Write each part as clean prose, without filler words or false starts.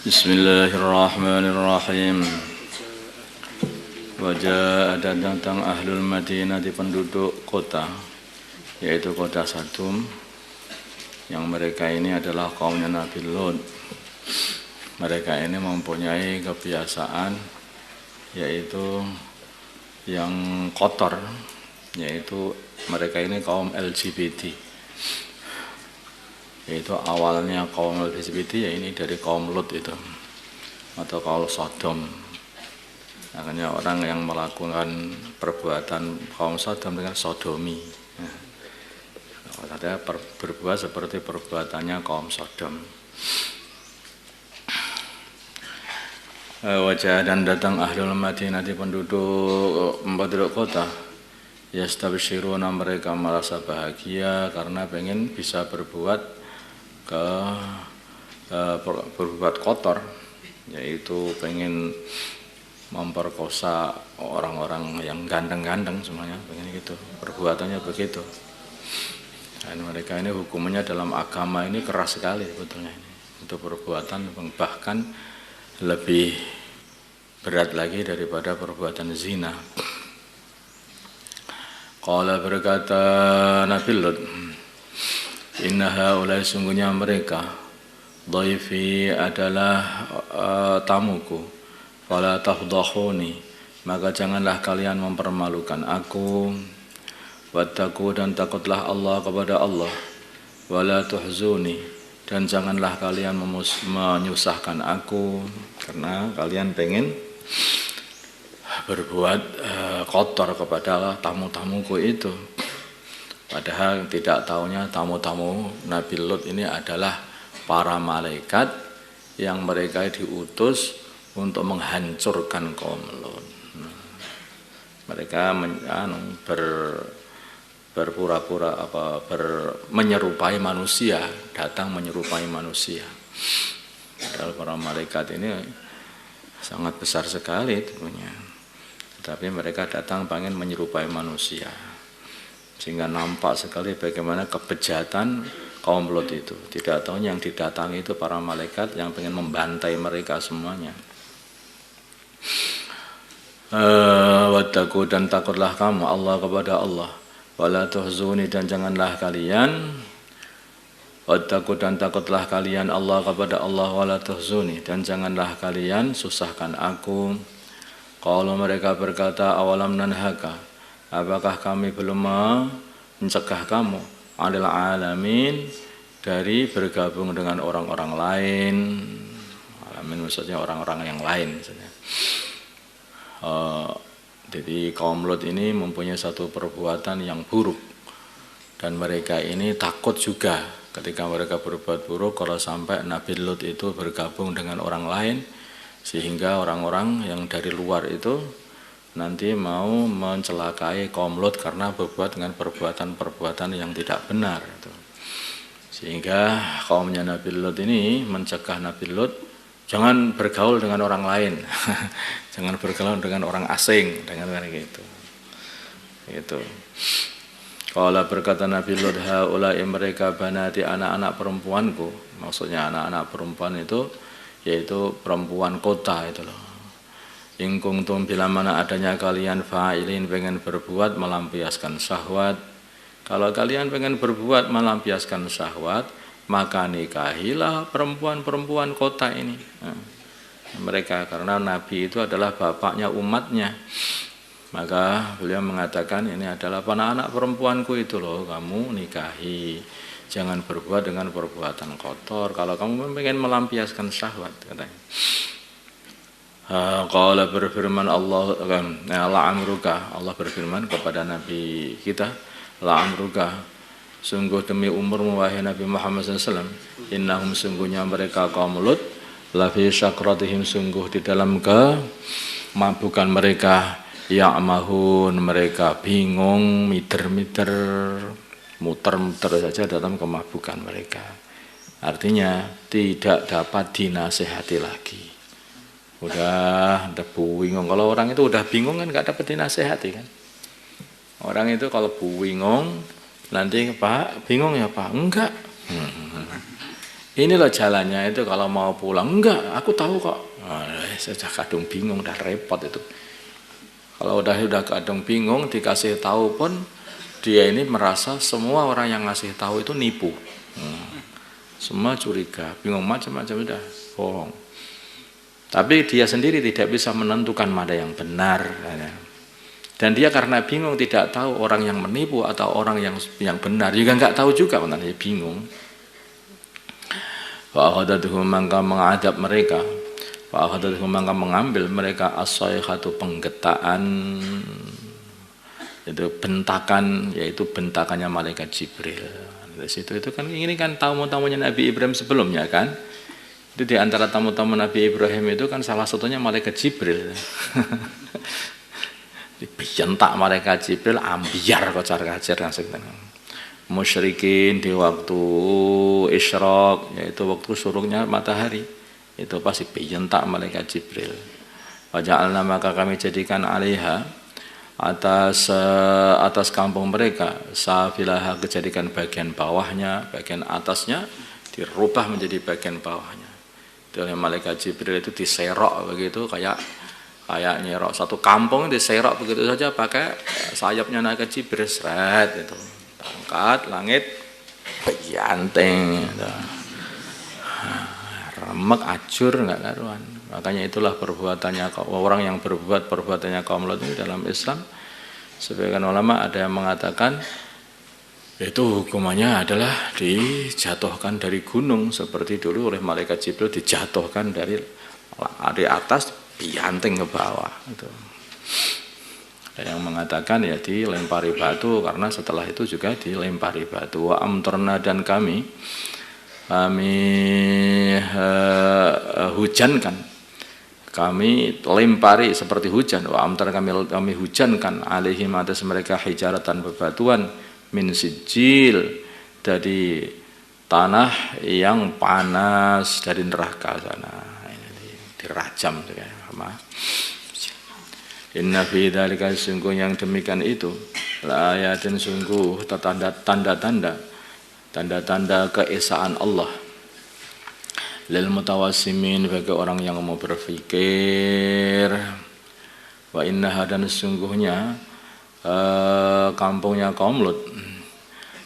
Bismillahirrahmanirrahim. Wajah dan datang ahlul Madinah di penduduk kota, yaitu kota Sadum, yang mereka ini adalah kaumnya Nabi Lut. Mereka ini mempunyai kebiasaan yaitu yang kotor, yaitu mereka ini kaum LGBT. Yaitu awalnya kaum LGBT ya ini dari kaum Lut itu, atau kaum Sodom. Makanya orang yang melakukan perbuatan kaum Sodom dengan sodomi, ada berbuat seperti perbuatannya kaum Sodom. Wajah dan datang ahlul Madinah di penduduk kota, yastabshiruna, mereka merasa bahagia karena pengen bisa berbuat berbuat kotor, yaitu pengen memperkosa orang-orang yang ganteng-ganteng semuanya, pengen gitu, perbuatannya begitu. Dan mereka ini hukumannya dalam agama ini keras sekali sebetulnya ini, untuk perbuatan bahkan lebih berat lagi daripada perbuatan zina. Qala, berkata Nabi Lut, inna haulai, sungguhnya mereka, dhaifi, adalah tamuku, fala tahdahuni, maka janganlah kalian mempermalukan aku, wattaqu, dan takutlah Allah kepada Allah, wala tuhzuni, dan janganlah kalian menyusahkan aku, karena kalian pengen berbuat kotor kepada tamu-tamuku itu. Padahal tidak tahunya tamu-tamu Nabi Lut ini adalah para malaikat yang mereka diutus untuk menghancurkan kaum Lut. Mereka berpura-pura menyerupai manusia, datang menyerupai manusia. Padahal para malaikat ini sangat besar sekali tentunya. Tapi mereka datang pengen menyerupai manusia. Sehingga nampak sekali bagaimana kebejatan kaum Lut itu. Tidak tahu yang didatangi itu para malaikat yang pengen membantai mereka semuanya. Wattaqu, dan takutlah kamu Allah kepada Allah, wala tuhzuni, dan janganlah kalian, wattaqu, dan takutlah kalian Allah kepada Allah, wala tuhzuni, dan janganlah kalian susahkan aku. Kalau mereka berkata, awalam nanhaka, apakah kami belum mencegah kamu, alil alamin, dari bergabung dengan orang-orang lain. Alamin maksudnya orang-orang yang lain. Jadi kaum Lut ini mempunyai satu perbuatan yang buruk, dan mereka ini takut juga ketika mereka berbuat buruk kalau sampai Nabi Lut itu bergabung dengan orang lain, sehingga orang-orang yang dari luar itu nanti mau mencelakai kaum Lut karena berbuat dengan perbuatan-perbuatan yang tidak benar itu. Sehingga kaumnya Nabi Lut ini mencegah Nabi Lut jangan bergaul dengan orang lain. Jangan bergaul dengan orang asing, dengan gitu. Itu. Qala, berkata Nabi Lut, haulai, mereka banati, anak-anak perempuanku. Maksudnya anak-anak perempuan itu yaitu perempuan kota itu loh. In kuntum, bila mana adanya kalian fa'ilin, pengen berbuat melampiaskan syahwat. Kalau kalian pengen berbuat melampiaskan syahwat, maka nikahilah perempuan-perempuan kota ini. Mereka, karena Nabi itu adalah bapaknya umatnya, maka beliau mengatakan ini adalah anak-anak perempuanku itu loh, kamu nikahi. Jangan berbuat dengan perbuatan kotor kalau kamu pengen melampiaskan syahwat, katanya. Qala, berfirman Allah, la'amruka, Allah berfirman kepada Nabi kita, la'amruka, sungguh demi umurmu wahai Nabi Muhammad SAW, innahum, sungguhnya mereka kaum Lut, lafi syakratihim, sungguh di dalam kemabukan mereka, ya'mahun, mereka bingung, mider-mider, muter-muter saja dalam kemabbukan mereka. Artinya tidak dapat dinasehati lagi. Udah bingung. Kalau orang itu udah bingung kan nggak dapat dinasehati kan. Orang itu kalau bingung, nanti Pak bingung ya Pak? Enggak. Ini loh jalannya itu kalau mau pulang. Enggak, aku tahu kok. Sudah kadung bingung, udah repot itu. Kalau udah kadung bingung dikasih tahu pun dia ini merasa semua orang yang ngasih tahu itu nipu. Semua curiga, bingung macam-macam, udah bohong. Tapi dia sendiri tidak bisa menentukan mana yang benar. Dan dia karena bingung tidak tahu orang yang menipu atau orang yang benar, juga nggak tahu juga, dia bingung. Fa'akhadathum, maka mengadab mereka. Fa'akhadathum, maka mengambil mereka as-sayhatu, penggetaan, itu bentakan, yaitu bentakannya malaikat Jibril. Dari situ itu kan ini kan tamu-tamunya Nabi Ibrahim sebelumnya kan. Itu di antara tamu-tamu Nabi Ibrahim itu kan salah satunya malaikat Jibril. Dibentak malaikat Jibril, ambiar kocar-kacir langsung. Musyrikin di waktu isyraq, yaitu waktu suruknya matahari, itu pasti bentak malaikat Jibril. Waja'alna, maka kami jadikan alaiha, atas kampung mereka, safilaha, kejadikan bagian bawahnya, bagian atasnya dirubah menjadi bagian bawahnya. Itu oleh malaikat Jibril itu diserok begitu, kayak nyerok satu kampung diserok begitu saja pakai sayapnya malaikat Jibril, seret itu. Angkat langit beyanteng gitu. Remek ajur nggak karuan. Makanya itulah perbuatannya orang yang berbuat perbuatannya kaum Lot ini dalam Islam. Sebagian ulama ada yang mengatakan itu hukumannya adalah dijatuhkan dari gunung, seperti dulu oleh malaikat Jibril dijatuhkan dari atas beyanteng ke bawah gitu. Ada yang mengatakan ya dilempari batu, karena setelah itu juga dilempari batu. Wa amtarna, dan kami hujankan, kami lempari seperti hujan. Wa amtar, kami hujankan alaihim, atas mereka hijaratan, bebatuan, min sijil, dari tanah yang panas dari neraka sana. Ini dirajam sama. Inna fi dzalika, sungguh yang demikian itu, la ayatin, sungguh tanda-tanda keesaan Allah, lil mutawassimin, bagi orang yang mau berfikir. Wa innaha, dan sungguhnya kampungnya kaum Lut,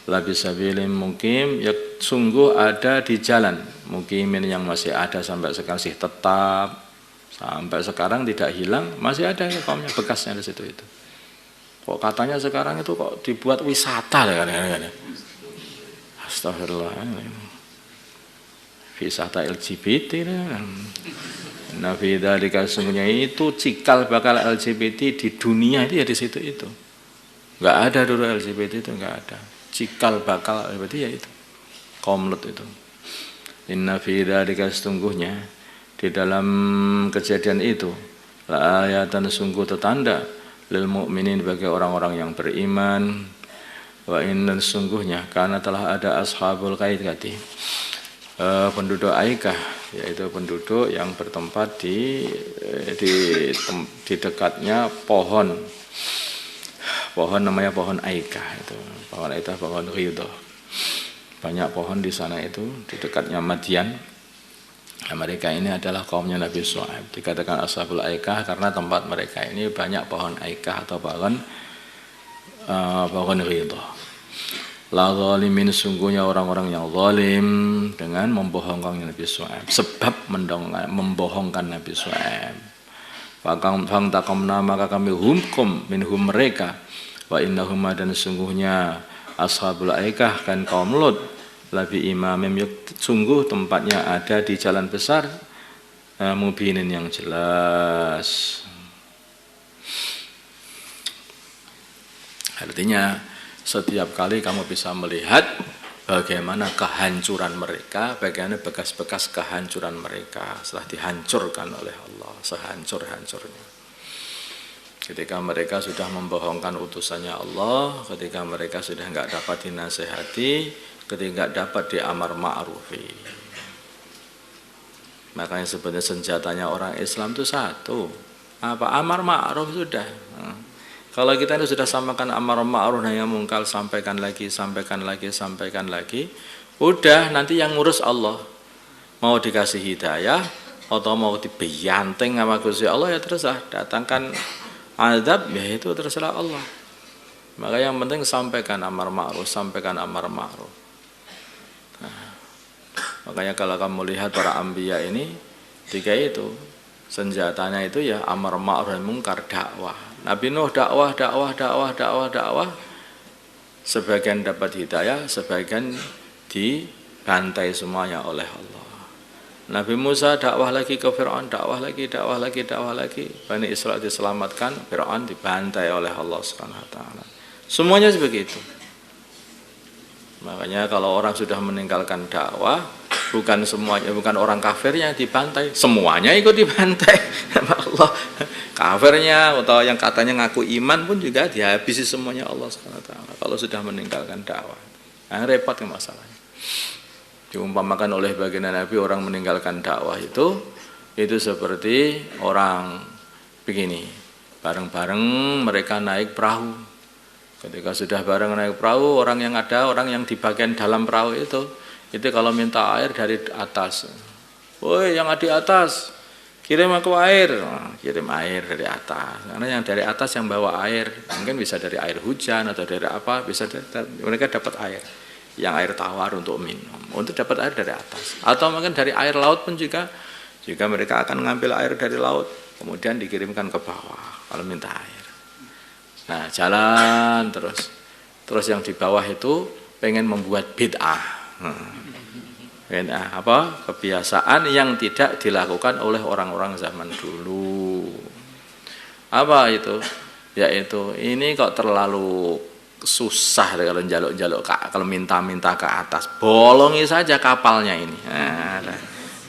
labi sabilin mukim, ya sungguh ada di jalan, mukimin, yang masih ada sampai sekarang, sih tetap sampai sekarang tidak hilang, masih ada kaumnya, bekasnya di situ itu. Kok katanya sekarang itu kok dibuat wisata kan? Astagfirullah. Wisata LGBT kan. Nabi dzalika, sungguhnya itu cikal bakal LGBT di dunia itu ya di situ itu. Enggak ada dulu LGBT itu, enggak ada. Cikal bakal LGBT ya itu. Kaum Lut itu. Inna fi dzalika, sesungguhnya di dalam kejadian itu, la ayatan, sungguh tetanda, lil mu'minin, bagi orang-orang yang beriman. Wa inna, sungguhnya, karena telah ada ashabul kaikati, penduduk Aikah, yaitu penduduk yang bertempat di dekatnya pohon namanya pohon Aikah itu. Pohon Aikah, pohon ridho. Banyak pohon di sana itu, di dekatnya Madian. Nah, mereka ini adalah kaumnya Nabi Shu'aib. Dikatakan ashabul Aikah karena tempat mereka ini banyak pohon Aikah atau pohon ridho. La zalimin, sungguhnya orang-orang yang zalim dengan membohongkan Nabi Shu'aib, sebab membohongkan Nabi Shu'aib. Fangtaqamna, maka kami hukum minhum mereka. Wa innahum, dan sungguhnya ashabul Aikah kan kaum Lut, labi imamim, sungguh tempatnya ada di jalan besar, mubinin, yang jelas. Artinya setiap kali kamu bisa melihat bagaimana kehancuran mereka, bagaimana bekas-bekas kehancuran mereka setelah dihancurkan oleh Allah sehancur-hancurnya. Ketika mereka sudah membohongkan utusannya Allah, ketika mereka sudah enggak dapat dinasehati, ketika enggak dapat diamar ma'rufi. Makanya sebenarnya senjatanya orang Islam itu satu. Apa? Amar ma'ruf sudah. Kalau kita ini sudah samakan amar ma'ruf nahi mungkar, sampaikan lagi, udah nanti yang ngurus Allah. Mau dikasih hidayah atau mau dibeyanting sama Gusti Allah ya terserah, datangkan azab ya itu terserah Allah. Maka yang penting sampaikan amar ma'ruf, Nah, makanya kalau kamu lihat para anbiya ini tiga itu senjatanya itu ya amar ma'ruf nahi mungkar, dakwah. Nabi Nuh dakwah. Sebagian dapat hidayah, sebagian dibantai semuanya oleh Allah. Nabi Musa dakwah lagi ke Fir'aun, dakwah lagi. Bani Israil diselamatkan, Fir'aun dibantai oleh Allah Subhanahu wa taala. Semuanya begitu. Makanya kalau orang sudah meninggalkan dakwah, bukan orang kafir yang dibantai, semuanya ikut dibantai sama Allah. Kafirnya atau yang katanya ngaku iman pun juga dihabisi semuanya Allah Subhanahu wa taala kalau sudah meninggalkan dakwah. Nah, repot ke masalahnya. Diumpamakan oleh baginda Nabi, orang meninggalkan dakwah itu seperti orang begini, bareng-bareng mereka naik perahu. Ketika sudah bareng naik perahu, orang yang di bagian dalam perahu itu kalau minta air dari atas, woi yang ada di atas, kirim aku air, kirim air dari atas. Karena yang dari atas yang bawa air, mungkin bisa dari air hujan atau dari apa, mereka dapat air. Yang air tawar untuk minum, untuk dapat air dari atas, atau mungkin dari air laut pun juga mereka akan mengambil air dari laut kemudian dikirimkan ke bawah kalau minta air. Nah, jalan terus yang di bawah itu pengen membuat bid'ah, kebiasaan yang tidak dilakukan oleh orang-orang zaman dulu. Apa itu? Yaitu ini kok terlalu susah kalau jaluk-jaluk, kalau minta-minta ke atas, bolongi saja kapalnya ini.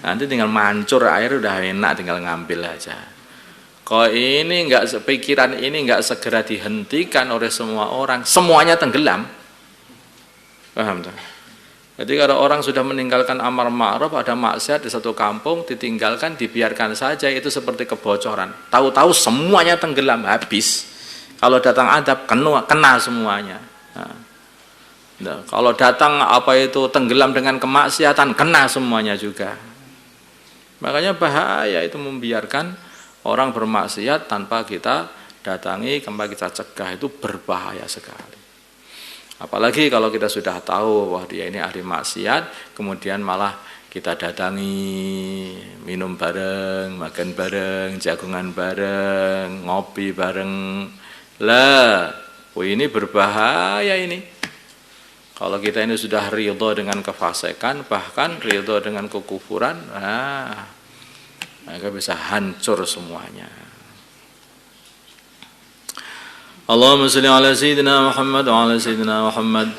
Nanti tinggal mancur air udah enak, tinggal ngambil aja. Kok ini pikiran ini enggak segera dihentikan oleh semua orang, semuanya tenggelam. Paham tak? Jadi kalau orang sudah meninggalkan amar ma'ruf, ada maksiat di satu kampung, ditinggalkan, dibiarkan saja, itu seperti kebocoran. Tahu-tahu semuanya tenggelam, habis. Kalau datang adab kena semuanya. Nah, kalau datang tenggelam dengan kemaksiatan, kena semuanya juga. Makanya bahaya itu membiarkan orang bermaksiat tanpa kita datangi, tanpa kita cegah, itu berbahaya sekali. Apalagi kalau kita sudah tahu bahwa dia ini ahli maksiat, kemudian malah kita datangi, minum bareng, makan bareng, jagungan bareng, ngopi bareng. Ini berbahaya ini. Kalau kita ini sudah ridho dengan kefasikan, bahkan ridho dengan kekufuran, maka bisa hancur semuanya. Allahumma salli ala sayyidina Muhammad wa ala sayyidina Muhammad.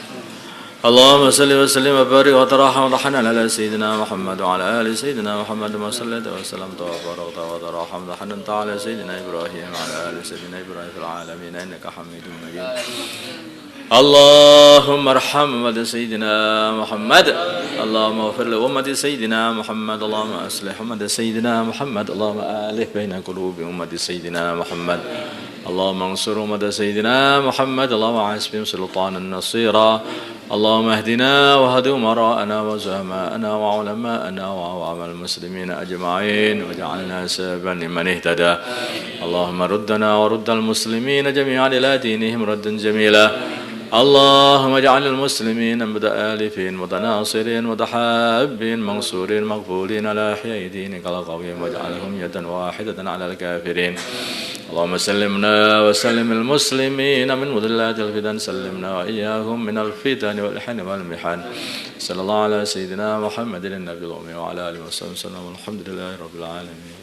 Allahumma salli wa sallim wa barik wa taraham wa rahana ala sayyidina Muhammad wa ala ali sayyidina Muhammad wa sallallahu wa sallam wa barakta wa taraham wa rahana ala sayyidina Ibrahim wa ala ali sayyidina Ibrahim fil alamin innaka Hamidum Majid. Allahumma arham ummata sayyidina Muhammad. Allahumma ighfir li ummati sayyidina Muhammad. Allahumma aslih ummata sayyidina Muhammad. Allahumma alif baina qulubi ummati sayyidina Muhammad. اللهم انصر أمة سيدنا محمد اللهم عاصم سلطانا نصيرا اللهم اهدنا واهد أمراءنا وزعماءنا وعلماءنا وعوام المسلمين أجمعين واجعلنا سببا لمن اهتدى اللهم ردنا ورد المسلمين جميعا إلى دينهم ردا جميلا اللهم اجعل المسلمين متآلفين متناصرين متحابين منصورين مقبولين على أحياء دينك القويم واجعلهم يدا واحدة على الكافرين اللهم سلمنا وسلم المسلمين من مضلات الفتن سلمنا وإياهم من الفتن والحن والمحن صلى الله على سيدنا محمد النبي الأمي وعلى آله وصحبه وسلم والحمد لله رب العالمين.